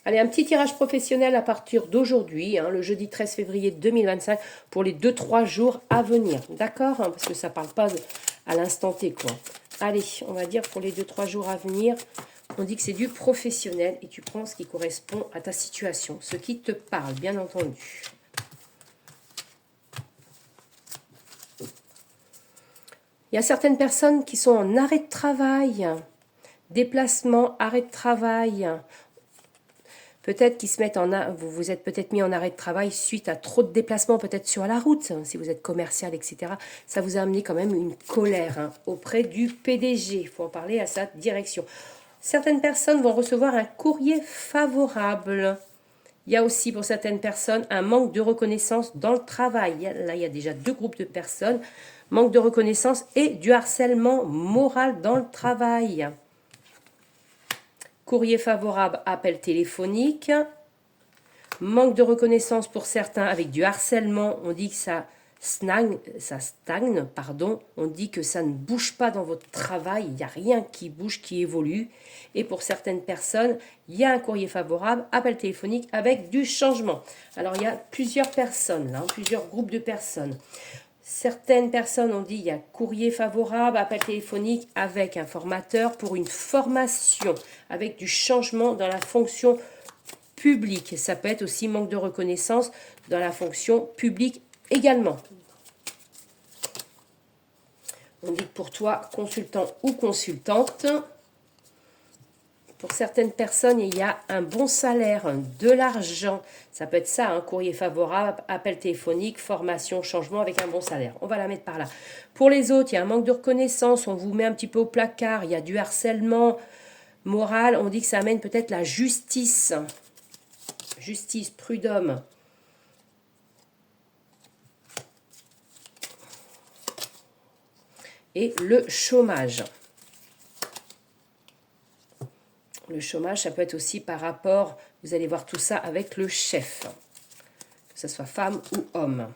Allez, un petit tirage professionnel à partir d'aujourd'hui, hein, le jeudi 13 février 2025, pour les 2-3 jours à venir. D'accord, hein, parce que ça ne parle pas à l'instant T, quoi. Allez, on va dire pour les 2-3 jours à venir, on dit que c'est du professionnel et tu prends ce qui correspond à ta situation, ce qui te parle, bien entendu. Il y a certaines personnes qui sont en arrêt de travail, déplacement, arrêt de travail. Peut-être qu'ils se mettent vous vous êtes peut-être mis en arrêt de travail suite à trop de déplacements, peut-être sur la route, si vous êtes commercial, etc. Ça vous a amené quand même une colère hein, auprès du PDG. Il faut en parler à sa direction. Certaines personnes vont recevoir un courrier favorable. Il y a aussi pour certaines personnes un manque de reconnaissance dans le travail. Là, il y a déjà 2 groupes de personnes. Manque de reconnaissance et du harcèlement moral dans le travail. Courrier favorable, appel téléphonique. Manque de reconnaissance pour certains avec du harcèlement. On dit que ça stagne, on dit que ça ne bouge pas dans votre travail. Il n'y a rien qui bouge, qui évolue. Et pour certaines personnes, il y a un courrier favorable, appel téléphonique avec du changement. Alors, il y a plusieurs personnes, là, plusieurs groupes de personnes. Certaines personnes ont dit il y a courrier favorable, appel téléphonique avec un formateur pour une formation, avec du changement dans la fonction publique. Ça peut être aussi manque de reconnaissance dans la fonction publique également. On dit que pour toi, consultant ou consultante, pour certaines personnes, il y a un bon salaire, de l'argent. Ça peut être ça, un courrier favorable, appel téléphonique, formation, changement avec un bon salaire. On va la mettre par là. Pour les autres, il y a un manque de reconnaissance. On vous met un petit peu au placard. Il y a du harcèlement moral. On dit que ça amène peut-être la justice. Justice, prud'homme. Et le chômage. Le chômage, ça peut être aussi par rapport, vous allez voir tout ça avec le chef, que ce soit femme ou homme.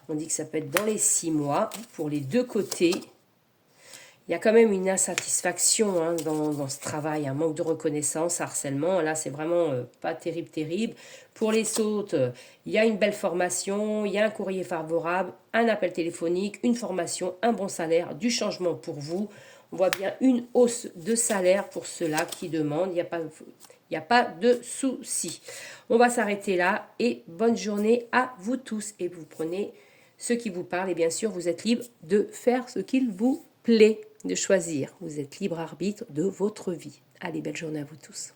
On dit que ça peut être dans les 6 mois, pour les 2 côtés. Il y a quand même une insatisfaction hein, dans ce travail, un manque de reconnaissance, harcèlement. Là, c'est vraiment pas terrible. Pour les autres, il y a une belle formation, il y a un courrier favorable, un appel téléphonique, une formation, un bon salaire, du changement pour vous. On voit bien une hausse de salaire pour ceux-là qui demandent. Il n'y a pas de souci. On va s'arrêter là et bonne journée à vous tous. Et vous prenez ce qui vous parle et bien sûr, vous êtes libre de faire ce qu'il vous plaît, de choisir. Vous êtes libre arbitre de votre vie. Allez, belle journée à vous tous.